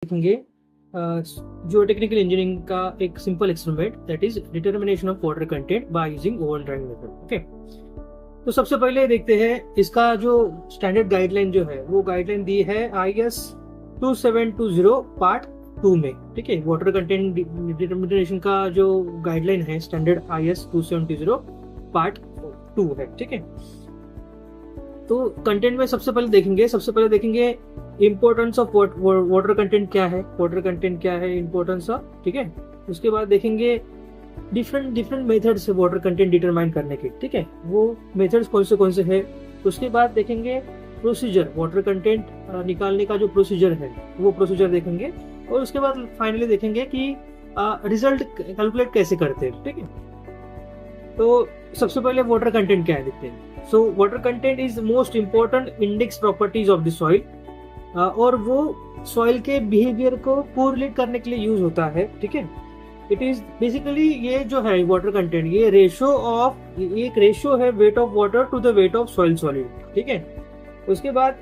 देखेंगे जियो technical engineering का एक simple experiment, that is determination of water content by using oven drying method. Okay, तो सबसे पहले देखते हैं इसका जो स्टैंडर्ड गाइडलाइन जो है वो गाइडलाइन दी है IS 2720 पार्ट 2 में। ठीक है, वाटर कंटेंट डिटर्मिनेशन का जो गाइडलाइन है स्टैंडर्ड IS 2720 पार्ट 2 है। ठीक है, तो कंटेंट में सबसे पहले देखेंगे इंपॉर्टेंस ऑफ वाटर कंटेंट क्या है, वाटर कंटेंट क्या है, इंपॉर्टेंस ऑफ। ठीक है, उसके बाद देखेंगे डिफरेंट मेथड्स है वाटर कंटेंट डिटरमाइन करने के। ठीक है, वो मेथड्स कौन से है। उसके बाद देखेंगे प्रोसीजर, वाटर कंटेंट निकालने का जो प्रोसीजर है वो प्रोसीजर देखेंगे। और उसके बाद फाइनली देखेंगे कि रिजल्ट कैलकुलेट कैसे करते हैं। ठीक है, तो सबसे पहले वाटर कंटेंट क्या है देखते हैं। So water content is most important index properties of the soil, और वो सॉइल के बिहेवियर को कोरिलेट करने के लिए यूज होता है। ठीक है, इट इज बेसिकली ये जो है वाटर कंटेंट, ये एक रेशियो है weight of water to the weight of soil solid. ठीक है, उसके बाद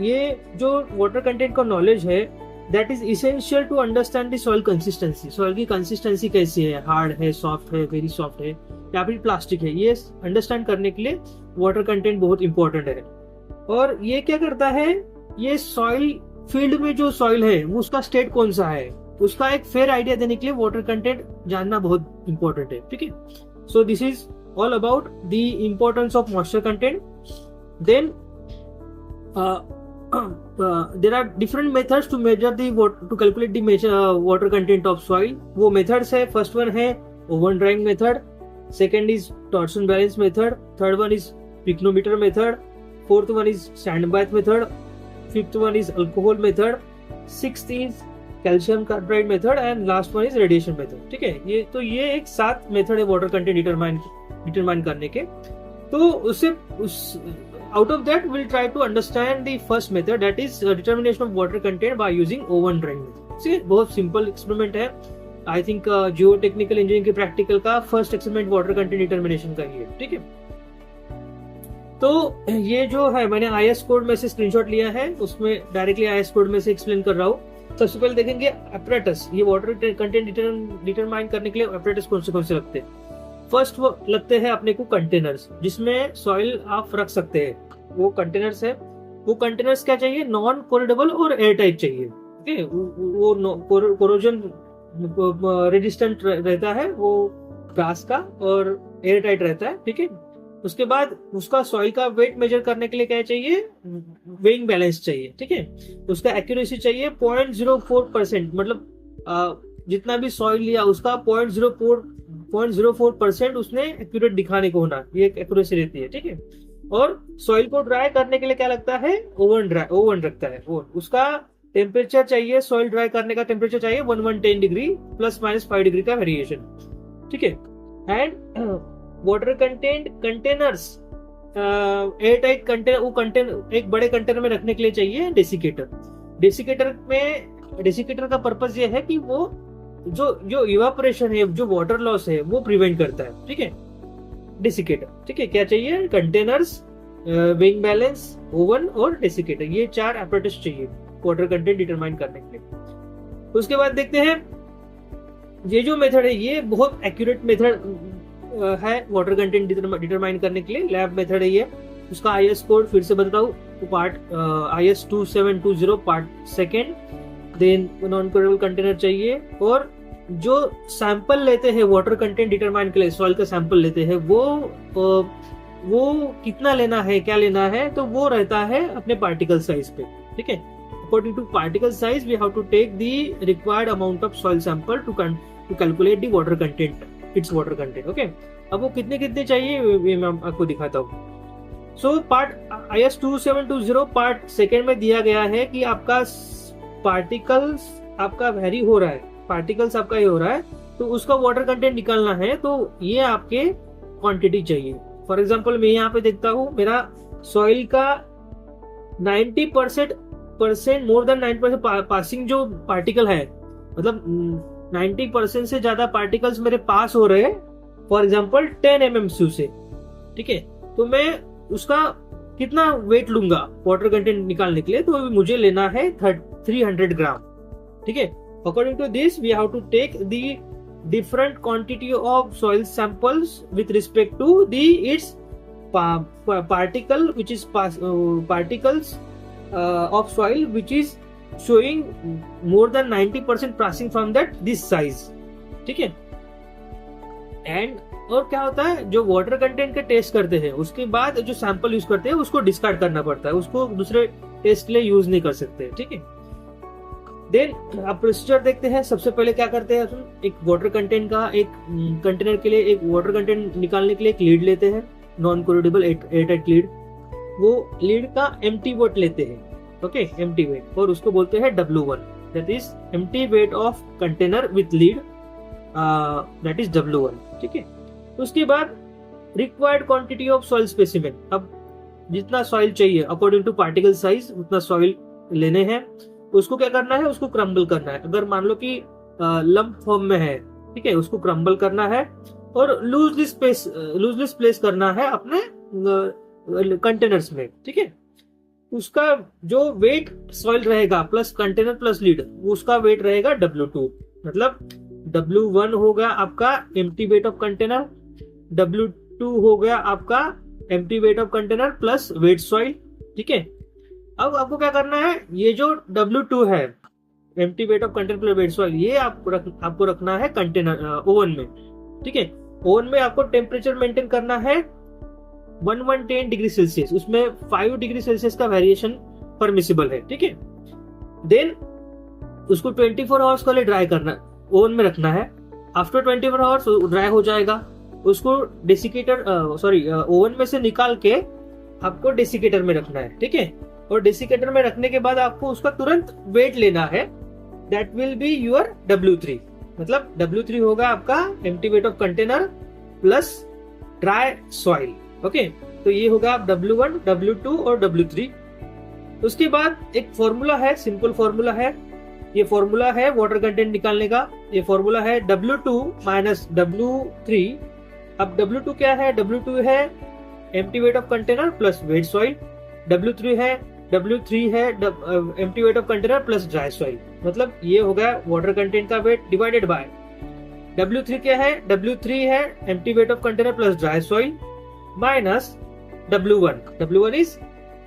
ये जो वाटर कंटेंट का नॉलेज है that is essential to understand the soil consistency. Soil की कंसिस्टेंसी कैसी है, हार्ड है, सॉफ्ट है, वेरी सॉफ्ट है या फिर प्लास्टिक है, ये अंडरस्टैंड करने के लिए वाटर कंटेंट बहुत इंपॉर्टेंट है। और ये क्या करता है, ये सॉइल फील्ड में जो सॉइल है वो उसका स्टेट कौन सा है उसका एक फेयर आइडिया देने के लिए वाटर कंटेंट जानना बहुत इंपॉर्टेंट है। ठीक है, so this is all about the importance of moisture content. Then there are different methods to measure to calculate the water content of soil. वो मेथड्स है, फर्स्ट वन है oven drying method, second is torsion balance method, third one is pycnometer method, fourth one is sand bath method, fifth one is alcohol method, sixth is calcium carbide method and last one is radiation method. ठीक है, ये एक 7 method है water content determine करने के। तो out of that will try to understand the first method, that is determination of water content by using oven drying method. बहुत simple experiment है। I think geotechnical engineering के practical का first experiment water content determination का ही है। ठीक है, तो ये जो है मैंने IS कोड में से स्क्रीनशॉट लिया है, उसमें डायरेक्टली IS कोड में से एक्सप्लेन कर रहा हूँ। सबसे पहले देखेंगे एपरेटस, ये वाटर कंटेंट डिटरमाइन करने के लिए एपरेटस कौन से लगते हैं। फर्स्ट वो लगते हैं अपने को कंटेनर्स, जिसमें सॉइल आप रख सकते हैं। वो कंटेनर्स है, वो कंटेनर्स क्या चाहिए, नॉन कोरोडेबल और एयर टाइट चाहिए। ओके, वो कोरोजन रेजिस्टेंट रहता है, वो ग्लास का, और एयर टाइट रहता है। ठीक है, उसके बाद उसका सॉइल का वेट मेजर करने के लिए क्या चाहिए, वेइंग बैलेंस चाहिए। ठीक है, उसका एक्यूरेसी चाहिए 0.04%, मतलब जितना भी सॉइल लिया उसका 0.04% उसने एक्यूरेट दिखाने को होना, ये एक एक्यूरेसी रहती है। ठीक है, और सॉइल को ड्राई करने के लिए क्या लगता है, ओवन रखता है। उसका टेम्परेचर चाहिए, सॉइल ड्राई करने का टेम्परेचर चाहिए 1110 डिग्री ±5 डिग्री का वेरिएशन। ठीक है, and water containers air tight container, वो कंटेनर एक बड़े कंटेनर में रखने के लिए चाहिए डेसिकेटर का पर्पस ये है कि वो जो इवापोरेशन है, जो वाटर लॉस है वो प्रिवेंट करता है। ठीक है, डेसिकेटर। ठीक है, क्या चाहिए, कंटेनर्स, वेइंग बैलेंस, ओवन और डेसिकेटर, ये 4 एपरेटस चाहिए वाटर कंटेंट डिटरमाइन करने के लिए। उसके बाद देखते हैं ये जो मेथड है ये बहुत एक्यूरेट मेथड है वाटर कंटेंट डिटरमाइन करने के लिए, लैब मेथड है ये। उसका IS कोड फिर से बता हूँ, part IS 2720 part 2। Then non corrodible container चाहिए, और जो सैंपल लेते हैं वाटर कंटेंट डिटरमाइन के लिए, सॉइल का सैंपल लेते हैं, वो कितना लेना है, क्या लेना है, तो वो रहता है अपने पार्टिकल साइज पे। ठीक है, according to particle size we have to take the required amount of soil sample to calculate the water content, its water content. Okay, अब वो कितने चाहिए ये मैं आपको दिखाता हूँ। सो पार्ट IS 2720 पार्ट 2 में दिया गया है कि आपका पार्टिकल्स आपका वेरी हो रहा है, पार्टिकल्स आपका ये हो रहा है, तो उसका वाटर कंटेंट निकालना है, तो ये आपके क्वांटिटी चाहिए। फॉर एग्जांपल मैं यहाँ पे देखता हूँ मेरा सॉइल का 90% मोर देन 9% पासिंग जो पार्टिकल है, मतलब 90% से ज्यादा पार्टिकल्स मेरे पास हो रहे हैं, फॉर एग्जाम्पल 10 mm से। ठीक है, तो मैं उसका कितना वेट लूंगा वाटर कंटेंट निकालने के लिए, तो मुझे लेना है 300 ग्राम। ठीक है. According to this, we have to take the different quantity of soil samples with respect to the its particle, which is particles of soil which is showing more than 90% passing from that this size. ठीक है. And और क्या होता है, जो water content के test करते हैं उसके बाद जो सैंपल यूज करते हैं उसको डिस्कार्ड करना पड़ता है, उसको दूसरे टेस्ट के लिए यूज नहीं कर सकते. ठीक है. देन अब प्रोसीजर देखते हैं. सबसे पहले क्या करते हैं, एक वाटर कंटेंट का एक कंटेनर के लिए एक वाटर कंटेंट निकालने के लिए एक लीड लेते हैं, नॉन कोरोडेबल एयरटाइट लीड. वो लीड का एम्प्टी वेट लेते हैं. ओके, एम्प्टी वेट, और उसको बोलते हैं W1, that is empty weight of container with lead, that is W1. ठीक है. उसके बाद required quantity of soil specimen. अब जितना सॉइल चाहिए अकॉर्डिंग टू पार्टिकल साइज उतना सॉइल लेने हैं. उसको क्या करना है, उसको क्रम्बल करना है. अगर मान लो कि लंप फॉर्म में है, ठीक है, उसको क्रम्बल करना है और लूजली प्लेस करना है अपने कंटेनर्स में. ठीक है. उसका जो वेट सॉइल रहेगा प्लस कंटेनर प्लस लीड, उसका वेट रहेगा W2. मतलब W1 हो गया आपका empty weight of container, W2 हो गया आपका empty weight of container plus wet soil. ठीक है. अब आपको क्या करना है, ये जो W2 है empty weight of container plus wet soil, ये आपको रखना है कंटेनर ओवन में. ठीक है. ओवन में आपको टेम्परेचर मेंटेन करना है 110 डिग्री सेल्सियस. उसमें 5 डिग्री सेल्सियस का वेरिएशन परमिसिबल है. ठीक है. देन उसको 24 आवर्स के लिए ड्राई करना, ओवन में रखना है. आफ्टर 24 आवर्स ड्राई हो जाएगा. उसको ओवन में से निकाल के आपको डेसिकेटर में रखना है. ठीक है. और डेसिकेटर में रखने के बाद आपको उसका तुरंत वेट लेना है, that will be your W3. मतलब W3 होगा आपका empty weight of container plus dry soil. Okay. तो ये होगा आप W1, W2 और W3. उसके बाद एक फॉर्मूला है, सिंपल फॉर्मूला है. ये फॉर्मूला है वाटर कंटेंट निकालने का. ये फॉर्मूला है W2 माइनस W3. अब W2 क्या है, W2 है empty weight of container plus wet soil. W3 है empty weight of container plus dry soil. मतलब ये हो गया वाटर कंटेंट का वेट डिवाइडेड बाय W3 क्या है, W3 है empty weight of container plus dry soil minus W1 is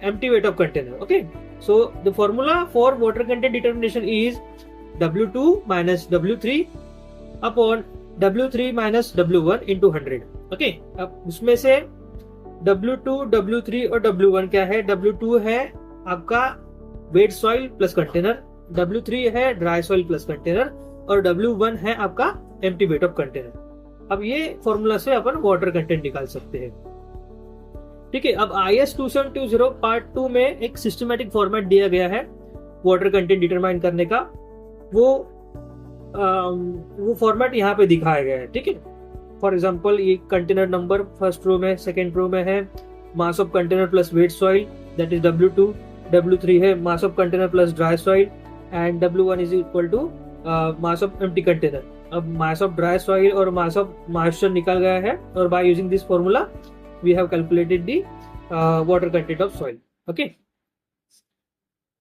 empty weight of container. Okay, so the formula for water content determination is W2 minus W3 upon W3 minus W1 into 100. Okay, अब उसमें से W2, W3 और W1 क्या है, W2 है आपका wait soil plus container, W3 है dry soil plus container और W1 है आपका एम्प्टी वेट ऑफ कंटेनर. अब ये फॉर्मूला से अपन वाटर कंटेंट निकाल सकते हैं. ठीक है. अब IS 2720 पार्ट 2 में एक सिस्टमैटिक फॉर्मेट दिया गया है वाटर कंटेंट डिटरमाइन करने का. वो फॉर्मेट यहाँ पे दिखाया गया है. ठीक है. फॉर एग्जांपल ये कंटेनर नंबर फर्स्ट रो में, सेकंड रो में है mass of container plus wet soil, that is W2. W3 है mass of container plus dry soil and W1 is equal to mass of empty container. अब mass of dry soil और mass of moisture निकल गया है और by using this formula we have calculated the water content of soil. Okay,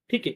ठीक है.